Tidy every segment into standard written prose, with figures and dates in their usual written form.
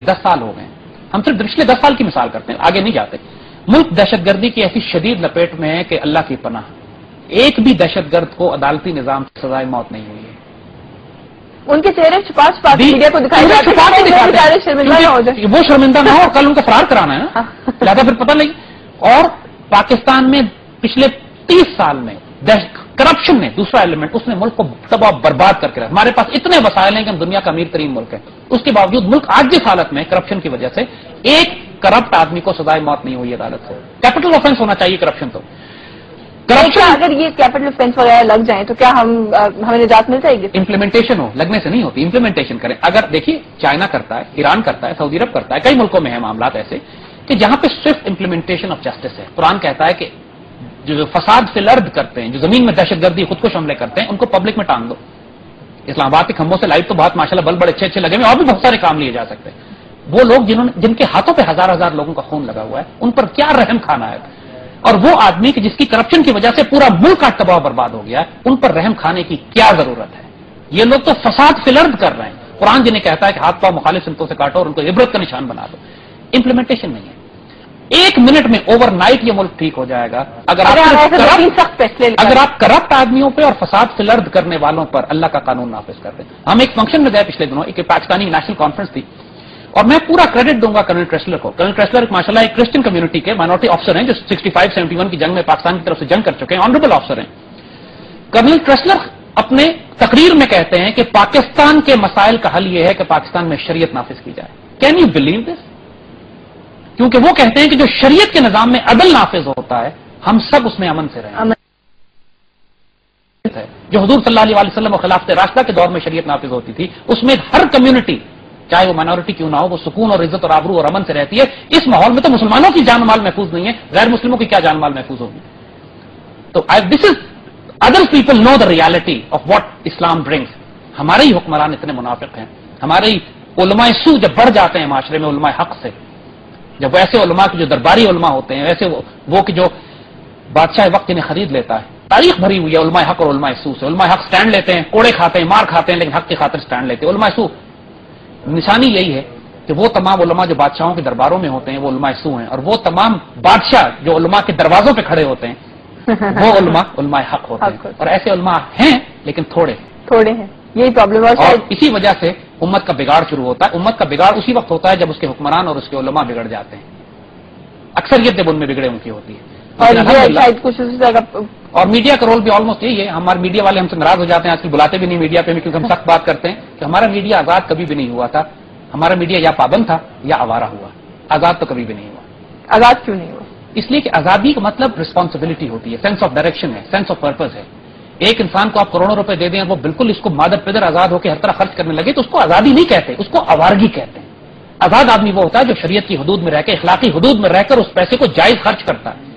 10 साल हो गए। हम सिर्फ पिछले 10 साल की मिसाल करते हैं, आगे नहीं जाते। मुल्क दहशतगर्दी की ऐसी शदीद लपेट में है कि अल्लाह की पनाह, एक भी दहशतगर्द को अदालती निजाम से सजाए मौत नहीं हुई है। उनके चेहरे छुपा मीडिया को दिखाई जाते हैं, वो शर्मिंदा ना हो और कल उनको फरार कराना है ना, ज्यादा फिर पता नहीं। और पाकिस्तान में पिछले 30 साल में करप्शन ने, दूसरा एलिमेंट, उसने मुल्क को तबाह बर्बाद करके रखा। हमारे पास इतने वसाइल हैं कि हम दुनिया का अमीर तरीन मुल्क है, उसके बावजूद मुल्क आज जिस हालत में करप्शन की वजह से एक करप्ट आदमी को सजाए मौत नहीं हुई अदालत से। कैपिटल ऑफेंस होना चाहिए करप्शन। तो करप्शन, अगर ये कैपिटल ऑफेंस वगैरह लग जाए तो क्या हमें निजात मिल जाएगी? इंप्लीमेंटेशन हो, लगने से नहीं होती, इंप्लीमेंटेशन करें। अगर देखिए चाइना करता है, ईरान करता है, सऊदी अरब करता है, कई मुल्कों में है मामला ऐसे कि जहां पे स्विफ्ट इंप्लीमेंटेशन ऑफ जस्टिस है। कुरान कहता है कि जो फसाद फिल अर्द करते हैं, जो जमीन में दहशतगर्दी खुदकुश हमले करते हैं, उनको पब्लिक में टांग दो। इस्लामाबाद के खंभों से लाइट तो बहुत माशाल्लाह बल्ब बड़े अच्छे अच्छे लगे हुए, और भी बहुत सारे काम लिए जा सकते हैं। वो लोग जिनके हाथों पे हजार हजार लोगों का खून लगा हुआ है, उन पर क्या रहम खाना है? और वो आदमी कि जिसकी करप्शन की वजह से पूरा मुल्क का तबाह बर्बाद हो गया है, उन पर रहम खाने की क्या जरूरत है? ये लोग तो फसाद फिल अर्द कर रहे हैं। कुरान जिन्हें कहता है कि हाथ पांव मुखालिफ सिमतों से काटो और उनको इबरत का निशान बना दो। इंप्लीमेंटेशन नहीं है। 1 मिनट में ओवरनाइट ये मुल्क ठीक हो जाएगा अगर आप करप्ट आदमियों पे और फसाद फिल अर्द करने वालों पर अल्लाह का कानून नाफिज कर दें। हम एक फंक्शन में गए पिछले दिनों, एक पाकिस्तानी नेशनल कॉन्फ्रेंस थी, और मैं पूरा क्रेडिट दूंगा कर्नल ट्रेसलर को। कर्नल ट्रेसलर माशाल्लाह एक क्रिश्चियन कम्युनिटी के माइनॉरिटी ऑफिसर हैं, जो 65-71 की जंग में पाकिस्तान की तरफ से जंग कर चुके हैं, ऑनरेबल ऑफिसर हैं। कर्नल ट्रेसलर अपने तकरीर में कहते हैं कि पाकिस्तान के मसाइल का हल यह है कि पाकिस्तान में शरीयत नाफिज की जाए। Can you believe this? क्योंकि वो कहते हैं कि जो शरीयत के निजाम में अदल नाफिज होता है, हम सब उसमें अमन से रहें। जो हुजूर सल्लल्लाहु अलैहि वसल्लम और खिलाफत राशिदा के दौर में शरीयत नाफिज होती थी, उसमें हर कम्युनिटी, चाहे वो माइनॉरिटी क्यों ना हो, वो सुकून और इज्जत और आबरू और अमन से रहती है। इस माहौल में तो मुसलमानों की जान माल महफूज नहीं है, गैर मुस्लिमों की क्या जान माल महफूज होगी? तो this is other people know the reality of what Islam brings. हमारे ही हुक्मरान इतने मुनाफिक हैं, हमारे ही उलमाए सू जब बढ़ जाते हैं माशरे में उलमाए हक से, जब वैसे उलमा के जो दरबारी उलमा होते हैं, वैसे वो कि जो बादशाह वक्त इन्हें खरीद लेता है। तारीख भरी हुई है उलमाए हक और उलमाए सू से। उलमाए हक स्टैंड लेते हैं, कोड़े खाते हैं, मार खाते हैं, लेकिन हक की खातिर स्टैंड लेते हैं। उलमाए सू निशानी यही है कि वो तमाम उलमा जो बादशाहों के दरबारों में होते हैं वो उलमाए सू हैं, और वो तमाम बादशाह जो उलमा के दरवाजों पे खड़े होते हैं वो उलमाए हक होते हैं। और ऐसे उलमा हैं लेकिन थोड़े हैं, यही प्रॉब्लम है। और इसी वजह से उम्मत का बिगाड़ शुरू होता है। उम्मत का बिगाड़ उसी वक्त होता है जब उसके हुक्मरान और उसके उलमा बिगड़ जाते हैं। अक्सरियत जब उनमें बिगड़े उनकी होती है। और मीडिया का रोल भी ऑलमोस्ट यही है। हमारे मीडिया वाले हमसे नाराज हो जाते हैं, आजकल बुलाते भी नहीं मीडिया पे, क्योंकि हम सख्त बात करते हैं कि हमारा मीडिया आजाद कभी भी नहीं हुआ था। हमारा मीडिया या पाबंद था या आवारा हुआ, आजाद तो कभी भी नहीं हुआ। आजाद क्यों नहीं हुआ? इसलिए कि आजादी का मतलब रिस्पॉन्सिबिलिटी होती है, सेंस ऑफ डायरेक्शन है, सेंस ऑफ पर्पज है। एक इंसान को आप करोड़ों रुपए दे दें और वो बिल्कुल इसको मादर पिदर आजाद होकर हर तरह खर्च करने लगे, तो उसको आजादी नहीं कहते, उसको आवारगी कहते हैं। आजाद आदमी वो होता है जो शरीयत की हदूद में रहकर, इखलाकी हदूद में रहकर उस पैसे को जायज खर्च करता है।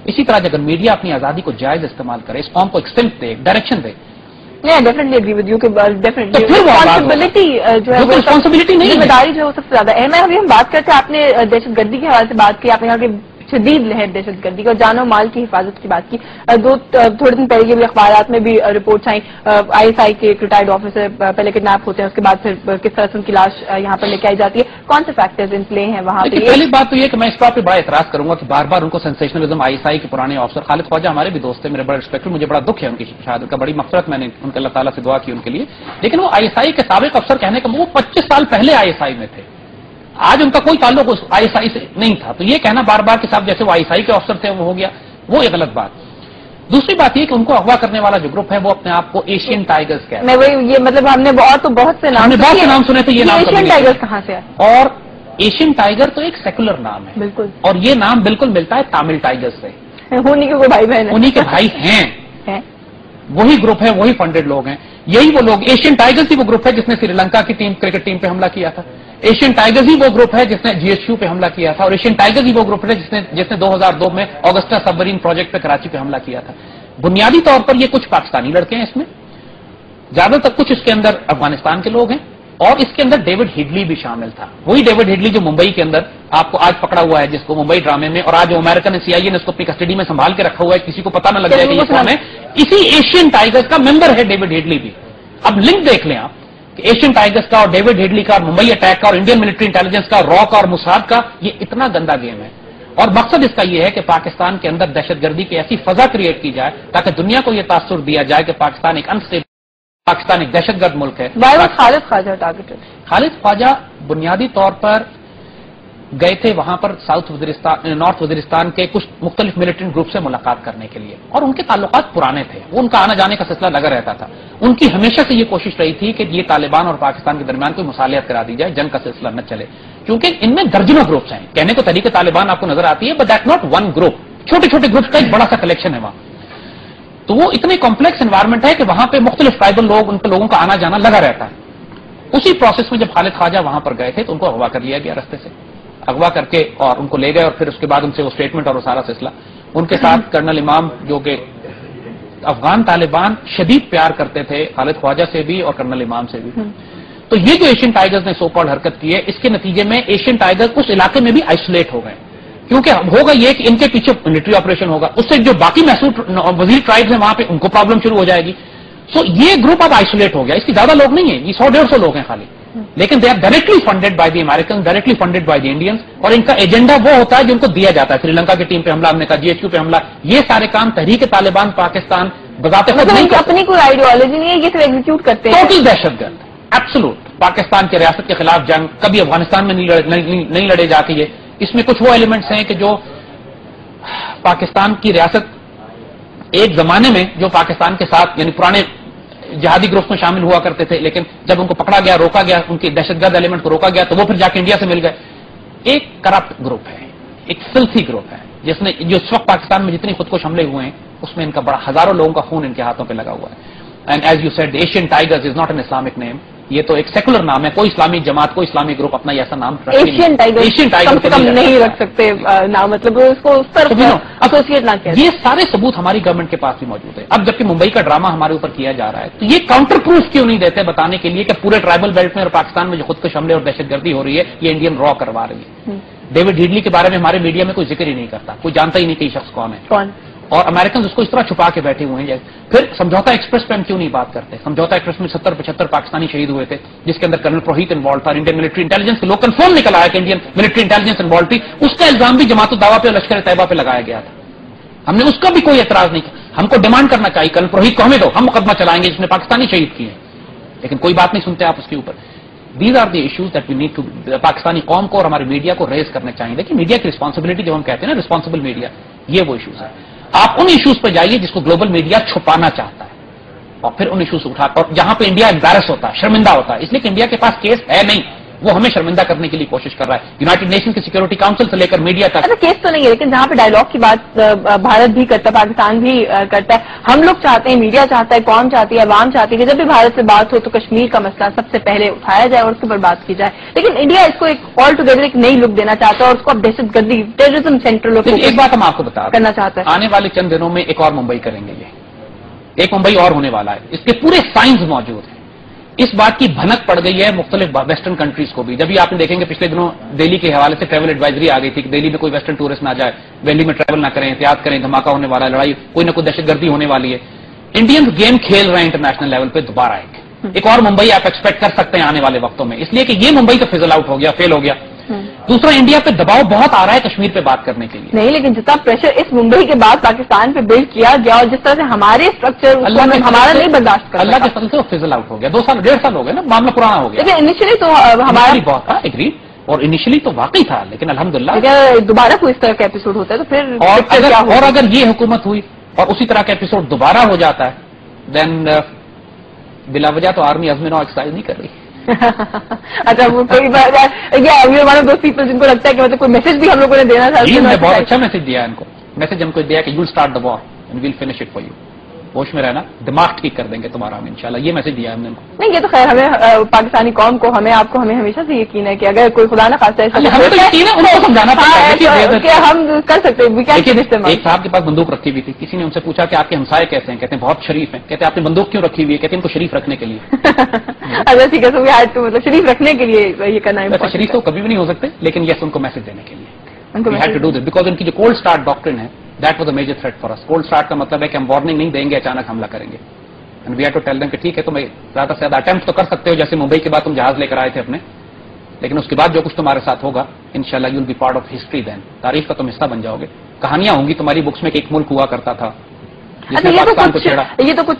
इसी तरह अगर मीडिया अपनी आजादी को जायज इस्तेमाल करे, इस कौम को एक सिम्त दे, एक डायरेक्शन दे, डेफिनेटली एग्री विद यू कि डेफिनेटली तो फिर रिस्पॉन्सिबिलिटी जो है, रिस्पॉन्सिबिलिटी नहीं, जिम्मेदारी जो है वो सबसे ज्यादा अहम है। अभी हम बात करते हैं, आपने दहशतगर्दी के हवाले से बात की, आपने कहा कि शदीद लहर दहशतगर्दी का, जानो माल की हिफाजत की बात की। थोड़े दिन पहले भी अखबारात में भी रिपोर्ट्स आई, ISI के एक रिटायर्ड ऑफिसर पहले किडनैप होते हैं, उसके बाद फिर किस तरह से उनकी लाश यहाँ पर लेके आई जाती है। कौन से फैक्टर्स इन प्ले हैं वहां पे? पहली बात तो ये कि मैं इस बात पे बड़ा एतराज करूंगा कि बार बार उनको सेंसेशनलिज्म, ISI के पुराने ऑफिसर खालिद ख्वाजा हमारे भी दोस्त है, मेरे बड़ा रिस्पेक्ट, मुझे बड़ा दुख है उनकी शहादत का, बड़ी मफरत मैंने उनके अल्लाह ताला से दुआ की उनके लिए। लेकिन वो ISI के साबिक अफसर कहने का वो 25 साल पहले ISI में थे, आज उनका कोई ताल्लुक उस ISI से नहीं था। तो ये कहना बार बार कि साहब जैसे वो ISI के अफसर थे वो हो गया, वो एक गलत बात। दूसरी बात ये कि उनको अगवा करने वाला जो ग्रुप है वो अपने आप को एशियन टाइगर्स कहते हैं। मैं वही ये मतलब हमने बहुत से नाम सुने थे, ये नाम एशियन टाइगर्स कहां से है? और एशियन टाइगर तो एक सेकुलर नाम है बिल्कुल, और ये नाम बिल्कुल मिलता है तमिल टाइगर्स से। उन्हीं के कोई भाई बहन है, उन्हीं के भाई हैं, वही ग्रुप है, वही फंडेड लोग हैं, यही वो लोग। एशियन टाइगर्स ही वो ग्रुप है जिसने श्रीलंका की क्रिकेट टीम पे हमला किया था। एशियन टाइगर्स ही वो ग्रुप है जिसने GSU पे हमला किया था, और एशियन टाइगर्स ही वो ग्रुप है जिसने 2002 में ऑगस्टा सबमरीन प्रोजेक्ट पे कराची पे हमला किया था। बुनियादी तौर पर ये कुछ पाकिस्तानी लड़के हैं इसमें, ज्यादातर कुछ इसके अंदर अफगानिस्तान के लोग हैं, और इसके अंदर डेविड हिडली भी शामिल था। वही डेविड हिडली जो मुंबई के अंदर आपको आज पकड़ा हुआ है, जिसको मुंबई ड्रामे में, और आज अमेरिकन CIA ने उसको अपनी कस्टडी में संभाल के रखा हुआ है, किसी को पता न लग जाए कि ये कौन है। इसी एशियन टाइगर्स का मेंबर है डेविड हिडली भी। अब लिंक देख लें आप کہ ایشین ٹائگرز کا اور ڈیوڈ ہیڈلی کا اور ممبئی اٹیک کا اور انڈین ملٹری انٹیلیجنس کا را کا اور موساد کا یہ اتنا گندا گیم ہے. اور مقصد اس کا یہ ہے کہ پاکستان کے اندر دہشت گردی کی ایسی فضا کریٹ کی جائے تاکہ دنیا کو یہ تاثر دیا جائے کہ پاکستان ایک انسٹیبل، پاکستان ایک دہشت گرد ملک ہے. خالد خواجہ ٹارگیٹڈ. خالد خواجہ بنیادی طور پر گئے تھے وہاں پر نارتھ وزیرستان کے کچھ مختلف ملیٹنٹ گروپ سے ملاقات کرنے کے لیے، اور ان کے تعلقات پرانے تھے، وہ ان کا آنا جانے کا سلسلہ لگا رہتا تھا. ان کی ہمیشہ سے یہ کوشش رہی تھی کہ یہ طالبان اور پاکستان کے درمیان کوئی مصالحت کرا دی جائے، جنگ کا سلسلہ نہ چلے، کیونکہ ان میں درجنوں گروپس ہیں. کہنے کو تحریک طالبان آپ کو نظر آتی ہے، but that not one group, چھوٹے چھوٹے گروپس کا ایک بڑا سا کلیکشن ہے وہاں. تو وہ اتنی کمپلیکس انوائرمنٹ ہے کہ وہاں پہ مختلف ٹرائبل لوگ، ان کے لوگوں کا آنا جانا لگا رہتا ہے. اسی پروسیس میں جب خالد خواجہ وہاں پر گئے تھے تو ان کو اغوا کر لیا گیا، رستے سے اغوا کر کے اور ان کو لے گئے، اور پھر اس کے بعد ان سے وہ اسٹیٹمنٹ اور وہ سارا سلسلہ. ان کے ساتھ کرنل امام، جو کہ افغان طالبان شدید پیار کرتے تھے خالد خواجہ سے بھی اور کرنل امام سے بھی. تو یہ جو ایشین ٹائگرز نے سو کالڈ حرکت کی ہے، اس کے نتیجے میں ایشین ٹائگرز اس علاقے میں بھی آئسولیٹ ہو گئے، کیونکہ ہوگا یہ کہ ان کے پیچھے ملٹری آپریشن ہوگا، اس سے جو باقی محسوس وزیر ٹرائبز ہیں وہاں پہ ان کو پرابلم شروع ہو جائے گی. سو یہ گروپ اب آئسولیٹ ہو گیا. اس کی زیادہ لوگ نہیں ہیں، یہ 100-150 لوگ ہیں خالی، لیکن they are directly funded by the American, directly funded by the Indians, اور ان کا ایجنڈا وہ ہوتا ہے جو ان کو دیا جاتا ہے. سری لنکا کی ٹیم پہ حملہ، ہم نے کہا GHQ پہ حملہ، یہ سارے کام تحریک طالبان پاکستان بذات خود نہیں کرتے. اپنی کوئی آئیڈیالوجی نہیں ہے، یہ صرف ایگزیکیوٹ کرتے ہیں. ٹوٹل دہشت گرد، ایبسولوٹ. پاکستان کی ریاست کے خلاف جنگ، کبھی افغانستان میں نہیں لڑے جا کے. یہ اس میں کچھ وہ ایلیمنٹس ہیں کہ جو پاکستان کی ریاست ایک زمانے میں جو پاکستان کے ساتھ یعنی پرانے جہادی گروپ میں شامل ہوا کرتے تھے، لیکن جب ان کو پکڑا گیا، روکا گیا، ان کی دہشت گرد ایلیمنٹ کو روکا گیا، تو وہ پھر جا کے انڈیا سے مل گئے. ایک کرپٹ گروپ ہے، ایک فلتھی گروپ ہے، جس نے جو اس وقت پاکستان میں جتنی خودکش حملے ہوئے ہیں اس میں ان کا بڑا ہزاروں لوگوں کا خون ان کے ہاتھوں پہ لگا ہوا ہے. And as you said Asian Tigers is not an Islamic name, یہ تو ایک سیکولر نام ہے. کوئی اسلامی جماعت، کوئی اسلامی گروپ اپنا ایسا نام ایشین ٹائگر نہیں رکھ سکتے نام، مطلب اس کو اس طرف ایسوسیٹ نہ کیا. یہ سارے ثبوت ہماری گورنمنٹ کے پاس بھی موجود ہے. اب جبکہ ممبئی کا ڈرامہ ہمارے اوپر کیا جا رہا ہے تو یہ کاؤنٹر پروف کیوں نہیں دیتے بتانے کے لیے کہ پورے ٹرائبل بیلٹ میں اور پاکستان میں جو خودکش حملے اور دہشت گردی ہو رہی ہے یہ انڈین را کروا رہی ہے. ڈیوڈ ہیڈلی کے بارے میں ہمارے میڈیا میں کوئی ذکر ہی نہیں کرتا، کوئی جانتا ہی نہیں کہ یہ شخص کون ہے. اور امریکن اس کو اس طرح چھپا کے بیٹھے ہوئے ہیں. پھر سمجھوتا ایکسپریس پہ ہم کیوں نہیں بات کرتے؟ سمجھوتا ایکسپریس میں 70-75 پاکستانی شہید ہوئے تھے، جس کے اندر کرنل پروہیت انوالو تھا. انڈین ملٹری انٹیلیجنس کے لوگ کنفرم نکل آیا کہ انڈین ملٹری انٹیلیجنس انوالو تھی. اس کا الزام بھی جماعت الدعوہ پہ اور لشکر طیبہ پہ لگایا گیا تھا. ہم نے اس کا بھی کوئی اعتراض نہیں کیا. ہم کو ڈیمانڈ کرنا چاہیے کرنل پروہیت کو ہمیں دو، ہم مقدمہ چلائیں گے جس نے پاکستانی شہید کیے ہیں، لیکن کوئی بات نہیں سنتے آپ اس کے اوپر. These are the issues that we need to, Pakistani قوم کو اور ہمارے میڈیا کو ریز کرنے چاہیے. دیکھیے میڈیا کی رسپانسبلٹی جب ہم کہتے ہیں نا رسپانسبل میڈیا، یہ وہ ایشوز ہیں. آپ ان ایشوز پہ جائیے جس کو گلوبل میڈیا چھپانا چاہتا ہے، اور پھر ان ایشوز اٹھاتا ہے، اور جہاں پہ انڈیا امبیرس ہوتا ہے، شرمندہ ہوتا ہے، اس لیے کہ انڈیا کے پاس کیس ہے نہیں، وہ ہمیں شرمندہ کرنے کے لیے کوشش کر رہا ہے. یونائٹڈ نیشن کی سیکورٹی کاؤنسل سے لے کر میڈیا تک. کیس تو نہیں ہے، لیکن جہاں پہ ڈائیلاگ کی بات بھارت بھی کرتا ہے، پاکستان بھی کرتا ہے. ہم لوگ چاہتے ہیں، میڈیا چاہتا ہے، قوم چاہتی ہے، عوام چاہتی ہے کہ جب بھی بھارت سے بات ہو تو کشمیر کا مسئلہ سب سے پہلے اٹھایا جائے اور اس کے اوپر بات کی جائے. لیکن انڈیا اس کو ایک آل ٹوگیدر ایک نئی لک دینا چاہتا ہے اور اس کو اب دہشت گردی ٹیررزم سینٹر ایک بات ہم آپ کو بتا کرنا چاہتا ہے. آنے والے چند دنوں میں ایک اور ممبئی کریں گے. یہ ایک ممبئی اور ہونے والا ہے، اس کے پورے سائنس موجود ہیں. اس بات کی بھنک پڑ گئی ہے مختلف ویسٹرن کنٹریز کو بھی. جب بھی آپ نے دیکھیں گے پچھلے دنوں دہلی کے حوالے سے ٹریول ایڈوائزری آ گئی تھی کہ دہلی میں کوئی ویسٹرن ٹورسٹ نہ جائے، دہلی میں ٹریول نہ کریں، احتیاط کریں، دھماکہ ہونے والا ہے، لڑائی کوئی نہ کوئی دہشت گردی ہونے والی ہے. انڈینز گیم کھیل رہے ہیں انٹرنیشنل لیول پہ دوبارہ. ایک اور ممبئی آپ ایکسپیکٹ کر سکتے ہیں آنے والے وقتوں میں، اس لیے کہ یہ ممبئی تو فزل آؤٹ ہو گیا، فیل ہو گیا. دوسرا انڈیا پہ دباؤ بہت آ رہا ہے کشمیر پہ بات کرنے کے لیے. نہیں، لیکن جتنا پریشر اس ممبئی کے بعد پاکستان پہ بلڈ کیا گیا اور جس طرح سے ہمارے اسٹرکچر ہمارا نہیں برداشت کرتا، اللہ کے فضل سے وہ فزل آؤٹ ہو گیا. 2 سال 1.5 سال ہو گئے نا، معاملہ پرانا ہو گیا. لیکن انیشلی تو ہمارا بہت تھا ایگری، اور انیشلی تو واقعی تھا، لیکن الحمدللہ دوبارہ کوئی اس طرح کا ایپیسوڈ ہوتا ہے تو پھر اور اگر یہ حکومت ہوئی اور اسی طرح کا ایپیسوڈ دوبارہ ہو جاتا ہے دین بلا وجہ تو آرمی عزم نو ایکسرسائز نہیں کر رہی. اچھا، وہ کوئی ہمارے دوست پیپل جن کو لگتا ہے کہ مطلب کوئی میسج بھی ہم لوگوں نے دینا تھا. بہت اچھا میسج دیا ان کو. میسج ہم کو دیا کہ you will start the war and we'll finish it for you. ہوش میں رہنا، دماغ ٹھیک کر دیں گے تمہارا ہم انشاءاللہ. یہ میسج دیا ہم نے ان کو. نہیں، یہ تو خیر ہمیں پاکستانی قوم کو، ہمیں آپ کو، ہمیں ہمیشہ سے یقین ہے کہ اگر کوئی خدا نہ خاصا ہم کر سکتے ہیں. ایک صاحب کے پاس بندوق رکھی ہوئی تھی، کسی نے ان سے پوچھا کہ آپ کے ہمسائے کیسے ہیں؟ کہتے ہیں بہت شریف ہیں. کہتے ہیں آپ نے بندوق کیوں رکھی ہوئی ہے؟ کہتے ہیں ان کو شریف رکھنے کے لیے. اچھا ٹھیک ہے، مطلب شریف رکھنے کے لیے یہ کرنا ہے. شریف تو کبھی بھی نہیں ہو سکتے، لیکن یس ان کو میسج دینے کے لیے بیکاز ان کی جو کولڈ اسٹارٹ ڈاکٹرن ہے that was a major threat for us. Cold start کا مطلب ہے کہ ہم وارننگ نہیں دیں گے، اچانک حملہ کریں گے. And we have to tell them कि ठीक है, तुम ज्यादा से ज्यादा अटेम्प्ट तो कर सकते हो, जैसे मुंबई के बाद तुम जहाज लेकर आए थे अपने, लेकिन उसके बाद जो कुछ तुम्हारे साथ होगा इंशाल्लाह you will be part of history then, तारीख का तुम हिस्सा बन जाओगे, कहानियां होंगी तुम्हारी बुक्स में कि एक मुल्क हुआ करता था जिसने पाकिस्तान को छेड़ा। ये तो कुछ